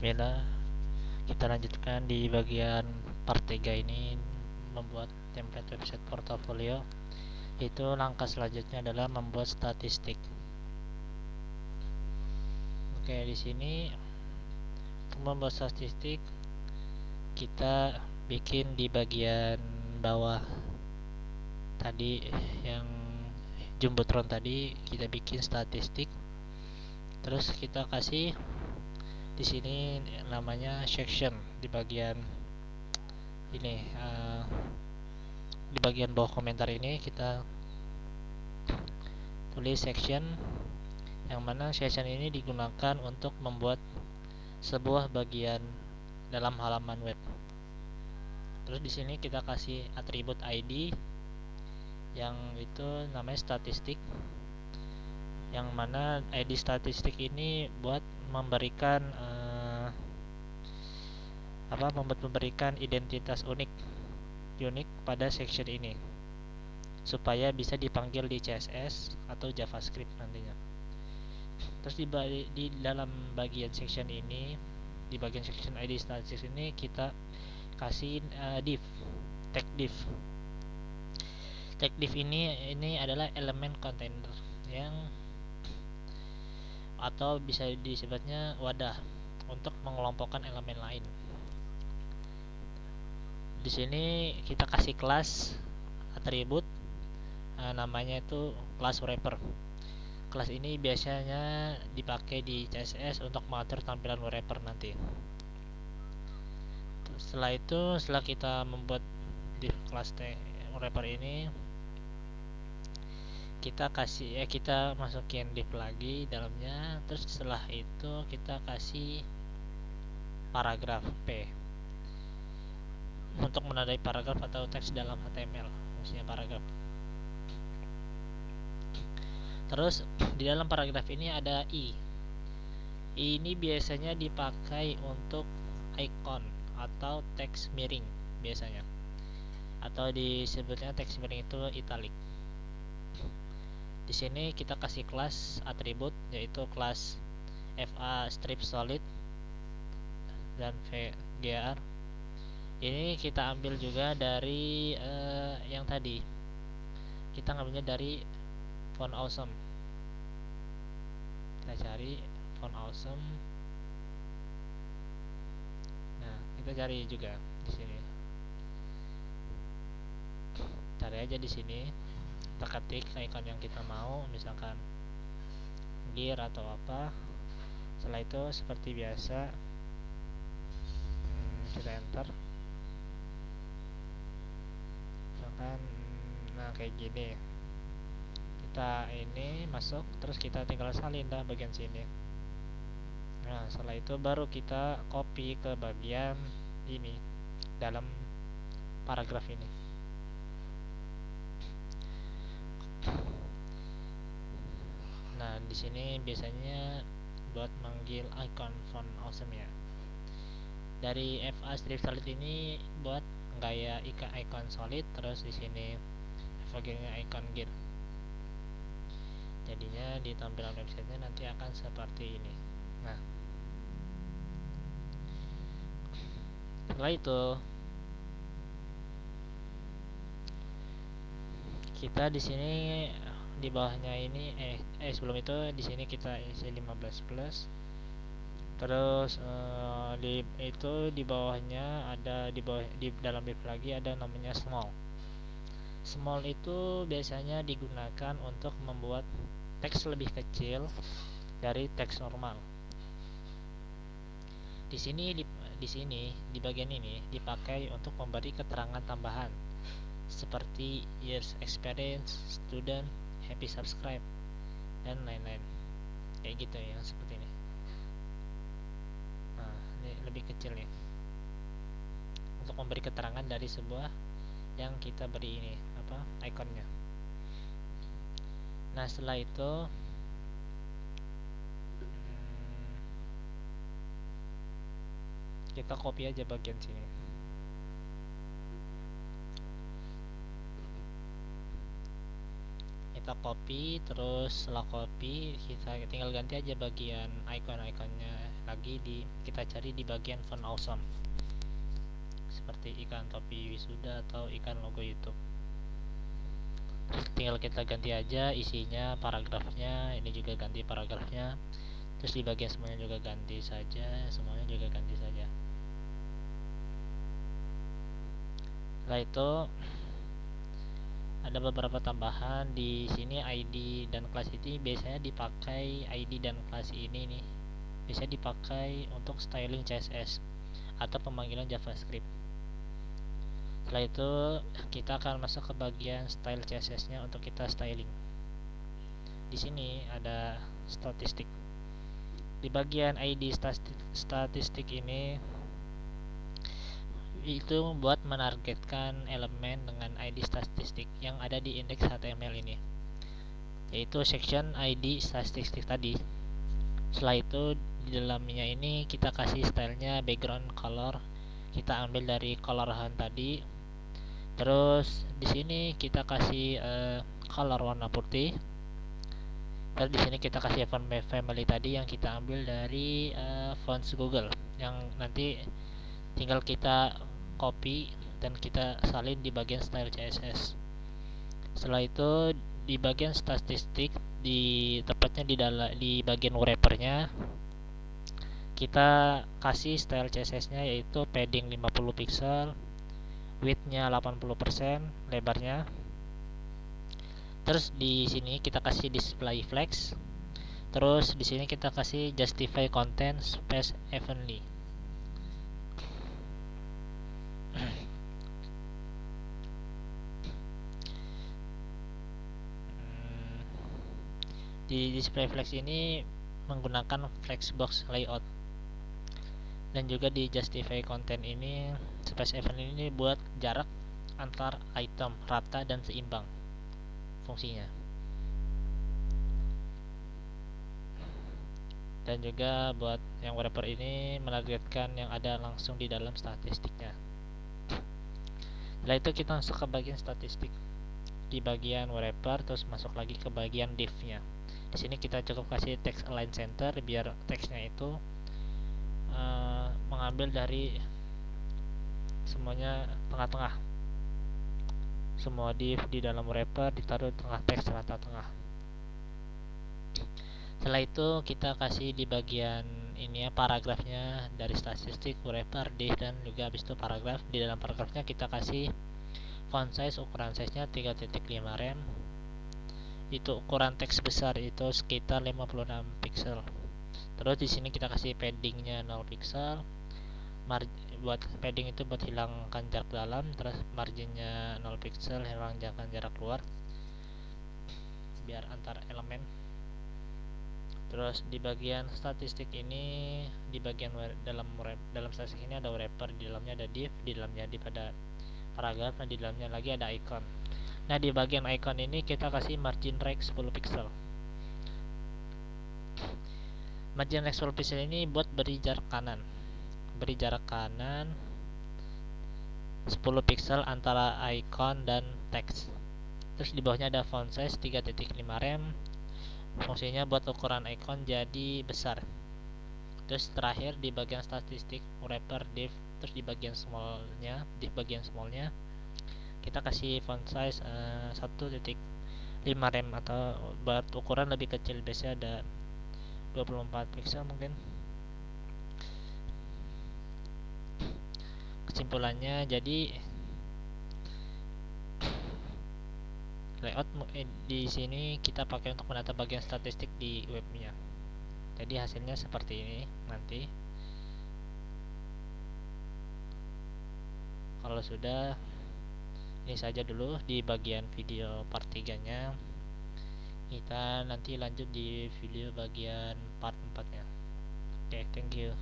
Bismillah, kita lanjutkan di bagian part 3 ini, membuat template website portofolio. Itu langkah selanjutnya adalah membuat statistik. Oke, di sini untuk membuat statistik kita bikin di bagian bawah tadi, yang jumbotron tadi kita bikin statistik. Terus kita kasih di sini namanya section di bagian ini, di bagian bawah komentar ini kita tulis section, yang mana section ini digunakan untuk membuat sebuah bagian dalam halaman web. Terus di sini kita kasih atribut ID yang itu namanya statistik, yang mana ID statistik ini buat memberikan memberikan identitas unik pada section ini supaya bisa dipanggil di CSS atau JavaScript nantinya. Terus di dalam bagian section ini, di bagian section ID statistik ini kita kasih div, tag div. Tag div ini adalah elemen container yang atau bisa disebutnya wadah untuk mengelompokkan elemen lain. Di sini kita kasih kelas atribut, namanya itu kelas wrapper. Kelas ini biasanya dipakai di CSS untuk mengatur tampilan wrapper nanti. Setelah kita membuat div kelas wrapper ini, kita masukin div lagi dalamnya. Terus setelah itu kita kasih paragraf P untuk menandai paragraf atau teks dalam HTML, maksudnya paragraf. Terus di dalam paragraf ini ada i. Ini biasanya dipakai untuk icon atau teks miring biasanya, atau disebutnya teks miring itu italic. Di sini kita kasih kelas atribut, yaitu kelas fa strip solid dan vgar. Ini kita ambil juga dari yang tadi kita ngambilnya dari font awesome. Kita cari font awesome. Nah, kita cari juga di sini. Cari aja di sini. Kita ketik icon yang kita mau, misalkan gear atau apa. Setelah itu seperti biasa kita enter. Misalkan kayak gini. Kita ini masuk, terus kita tinggal salin dah bagian sini. Nah, setelah itu baru kita copy ke bagian ini dalam paragraf ini. Nah, di sini biasanya buat manggil icon font awesome ya. Dari fa strip solid ini buat gaya icon solid, terus di sini bagiannya icon gear. Jadinya di tampilan websitenya nanti akan seperti ini. Nah, setelah itu kita di sini di bawahnya ini sebelum itu di sini kita isi 15 plus. Terus di bawahnya ada di dalam div lagi ada namanya small. Small itu biasanya digunakan untuk membuat teks lebih kecil dari teks normal. Di sini di bagian ini dipakai untuk memberi keterangan tambahan seperti years experience, student, happy subscribe, dan lain-lain. Kayak gitu ya, seperti ini. Nah, ini lebih kecil nih, untuk memberi keterangan dari sebuah yang kita beri ini ikonnya. Nah, setelah itu kita copy aja bagian sini. Kita copy, terus setelah copy kita tinggal ganti aja bagian icon-iconnya lagi kita cari di bagian font awesome seperti ikan topi wisuda atau ikan logo YouTube. Tinggal kita ganti aja isinya, paragrafnya ini juga ganti paragrafnya, terus di bagian semuanya juga ganti saja, semuanya juga ganti saja. Setelah itu ada beberapa tambahan di sini. ID dan kelas ini biasanya dipakai, ID dan kelas ini nih biasanya dipakai untuk styling CSS atau pemanggilan JavaScript. Setelah itu kita akan masuk ke bagian style CSS-nya untuk kita styling. Di sini ada statistik. Di bagian ID statistik ini itu buat menargetkan elemen dengan ID statistik yang ada di indeks HTML ini, yaitu section ID statistik tadi. Setelah itu di dalamnya ini kita kasih stylenya background color, kita ambil dari color hunt tadi. Terus di sini kita kasih color warna putih. Dan di sini kita kasih font family tadi yang kita ambil dari fonts Google, yang nanti tinggal kita copy dan kita salin di bagian style CSS. Setelah itu di bagian statistik, tepatnya di bagian wrappernya, kita kasih style CSS-nya yaitu padding 50 pixel, width-nya 80%, lebarnya. Terus di sini kita kasih display flex. Terus di sini kita kasih justify content space evenly. Di display flex ini menggunakan flexbox layout, dan juga di justify content ini space evenly ini buat jarak antar item rata dan seimbang fungsinya. Dan juga buat yang wrapper ini menargetkan yang ada langsung di dalam statistiknya. Setelah itu kita masuk ke bagian statistik di bagian wrapper, terus masuk lagi ke bagian div-nya. Di sini kita cukup kasih text align center biar teksnya itu mengambil dari semuanya tengah-tengah. Semua div di dalam wrapper ditaruh tengah teks rata tengah. Setelah itu kita kasih di bagian ini ya paragrafnya dari statistik, wrapper, div, dan juga habis itu paragraf. Di dalam paragrafnya kita kasih font size, ukuran size-nya 3.5 rem. Itu ukuran teks besar itu sekitar 56 pixel. Terus di sini kita kasih paddingnya 0 pixel. Buat padding itu buat hilangkan jarak dalam, terus marginnya 0 pixel, hilangkan jarak luar biar antar elemen. Terus di bagian statistik ini, di bagian dalam statistik ini ada wrapper, di dalamnya ada div, di dalamnya div ada paragraf, dan di dalamnya lagi ada icon. Nah di bagian icon ini kita kasih margin right 10 pixel. Margin right 10 pixel ini buat beri jarak kanan 10 pixel antara icon dan teks. Terus di bawahnya ada font size 3.5 rem. Fungsinya buat ukuran icon jadi besar. Terus terakhir di bagian statistik, wrapper, div, terus di bagian smallnya, kita kasih font size 1.5 rem atau buat ukuran lebih kecil, biasanya ada 24 pixel mungkin. Kesimpulannya, jadi layout di sini kita pakai untuk menata bagian statistik di webnya. Jadi hasilnya seperti ini nanti. Kalau sudah, ini saja dulu di bagian video part 3 nya. Kita nanti lanjut di video bagian part 4 nya. Oke, thank you.